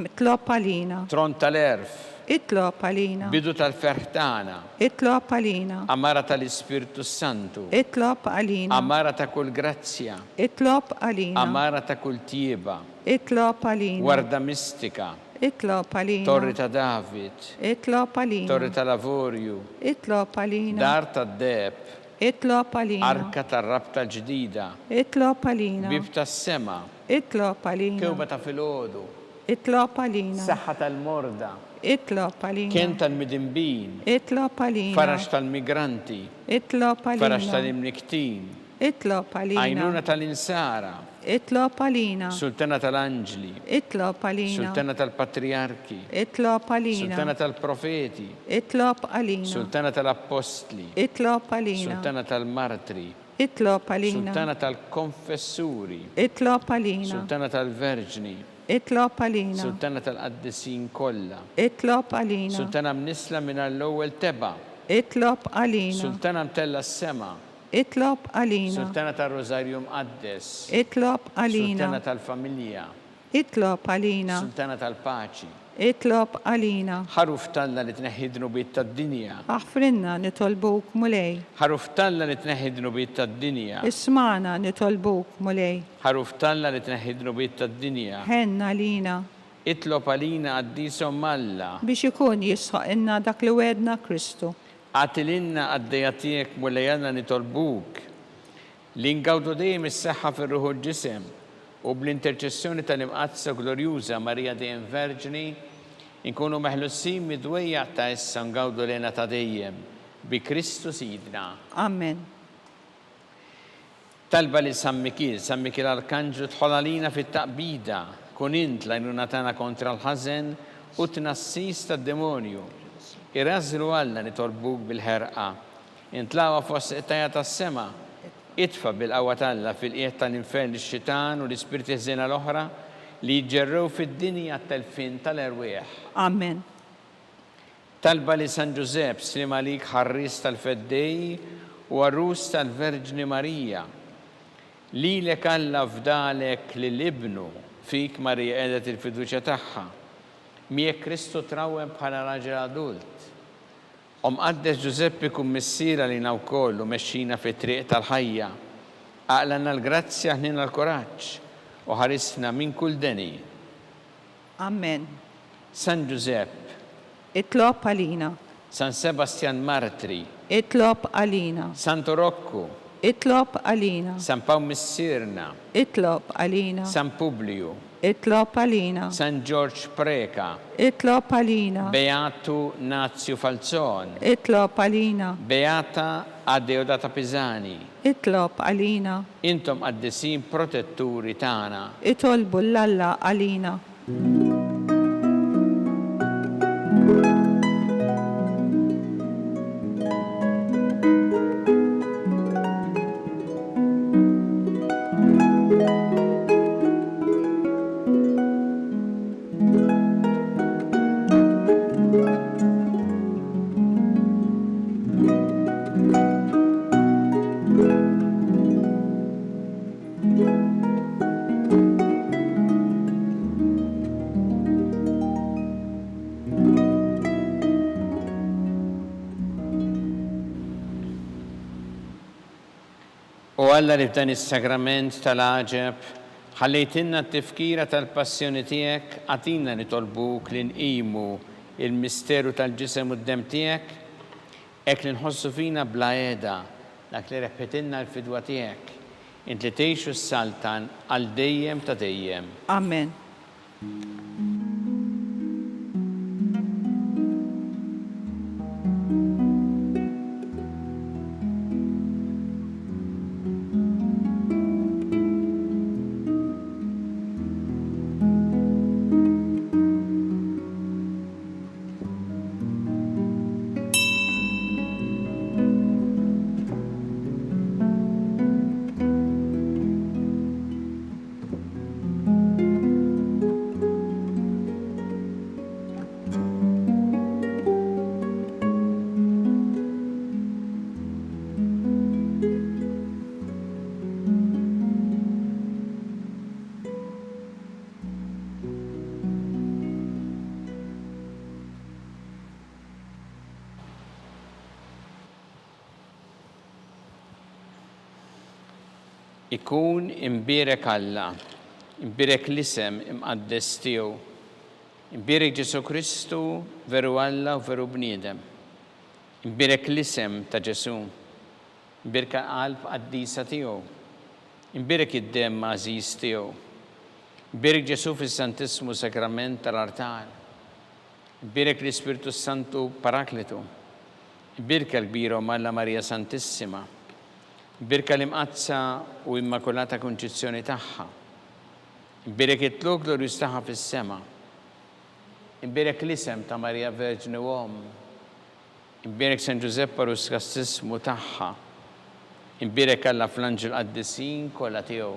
Itlob għalina. Tron tal-erf. Itlob għalina. Bidu tal-ferħtana. Itlob għalina. Amara tal-Ispirtu Santu. Itlob għalina. Amara ta' kull grazzja. Itlob għalina. Amara ta' kull tieba. Itlob għalina. Warda mistika. Itlob għalina. Torri ta' David. Itlob għalina. Torri ta' Lavorju. Itlob għalina. Dar ta' Deb. Itlob għalina. Arka ta' Rabta ġdida. Itlob għalina. Bib ta' sema. Itlob għalina. Kewba ta' filgħodu. Itlob għalina. Saħħa tal-morda. Itlob għalina. Kien tal-midimbin. Itlob għalina. Farax tal-migranti. Itlob Farax għalina. tal-imniktin. Itlob għalina. Għajnuna tal-insara. Itlob għalina. Sultana tal-anġli. Itlob għalina. Sultana tal-patriarki. Itlob għalina. Sultana tal-profeti. Itlob għalina. Sultana tal-apostli. Itlob għalina. Sultana tal-martri. Itlob għalina. Sultana tal-konfessuri. Itlob għalina. Sultana tal-verġni. Itlob għalina. Sultana tal-qaddisin kollha. Itlob għalina. Sultana mnisla minn l-ewwel teba. Itlob għalina. Sultana mtella s-sema. Itlob għalina. Sultana tal-Rosarju mqaddes. Itlob għalina. Sultana tal-familja. Itlob għalina. Sultana tal-paċi. Itlob għalina. Ħaruf talla li tneħħi dnubiet tad-dinja. Aħfrinna nitolbuk mulej. Ħaruf talla li tneħħi dnubiet tad-dinja. Ismana nitolbuk mulej. Ħaruf talla li tneħħi dnubiet tad-dinja. Ħenna lina. Itlob għalina għaddisom Alla. Biex ikun jisħaq inna dak li wedna Kristu. Għatilinna għaddejatijek mulejana nitolbuk. Li ngawdu dejjem is-saħħa fir-ruħu l-ġisem u bl-interċessjoni tal-imqazza glorjuża Marija dejjem Verġni inkunu meħlussin midwejja ta' issa ngawdu lena ta' dejjem bi Kristu Sidna. Amen. Talba li San Mikil Arkanġlu tħolalina fit-taqbida kun int lajnuna tagħna kontra l-ħażen u tnassis tad-demonju. Irrażlu Alla nitolbuk bil-ħerqa. Intlawa fost it-tajja tas-sema. Itfa bil-qawwa talla fil-qiegħed tal-infern ix-xitan u l-ispirti ħżiena l-oħra li jġerrew fid-dinja tal-fin tal-erwieħ. Amen. Talba li San Ġusepp slim għalik ħarris tal-feddej u għarrus tal-Verġni Marija. Lilek Alla fdalek lill-ibnu fik Marija qiegħdet il-fiduċja tagħha. Miegħek Kristu trawwem bħala raġel adult. Qaddes Ġuseppi kun missiera lina wkoll u mexxina fit-triq tal-ħajja. Aqlanna l-grazzja ħnina l-kuraġġ u ħarisna minn kull deni. Amen. San Ġusepp. Itlob għalina. San Sebastian Martri. Itlob għalina. Santo Rocco. Itlob għalina. San Paw Missirna. Itlob għalina. San Publiu. Itlob għalina. San George Preka. Itlob għalina. Beatu Nazio Falzon. Itlob għalina. Beata Adeodata Pisani. Itlob għalina. Intom għaddesin protetturi tagħna. Itolbu l-Alla għalina. U Alla li f'dan is-sagrament tal-għaġeb ħallejtinna t-tifkira tal-passjoni tiegħek għatina nitolbuk li nqimu il-misteru tal-ġisem u d-dem tiegħek hekk li nħossu fina bla qiegħda dak li repetilna l-fidwa tiegħek int li tgħixu s-saltan għal dejjem ta' dejjem. Amen. Ikun imbierek Alla, imbierek l-isem imqaddes tiegħu, imbierek Ġesu Kristu veru Alla u veru bniedem, imbierek l-isem ta' Ġesu, imbierek qalb qaddisa tiegħu, imbierek id-dem għażiż tiegħu, imbierek Ġesu fis-Santissimu Sakrament tal-Artar, imbierek l-Ispiritu Santu Parakletu, imbierek l-kbira Alla Marija Santissima, Birka l-imqazza u immakolata konċizzjoni tagħha. Imbirek it-tlok glorjuż tagħha fis-sema. Imbirek l-isem ta' Marija Verġni Uom. Imbirek San Ġusepp Parus kassismu tagħha. Imbirek Alla fl-anġel qaddisin kollha tiegħu.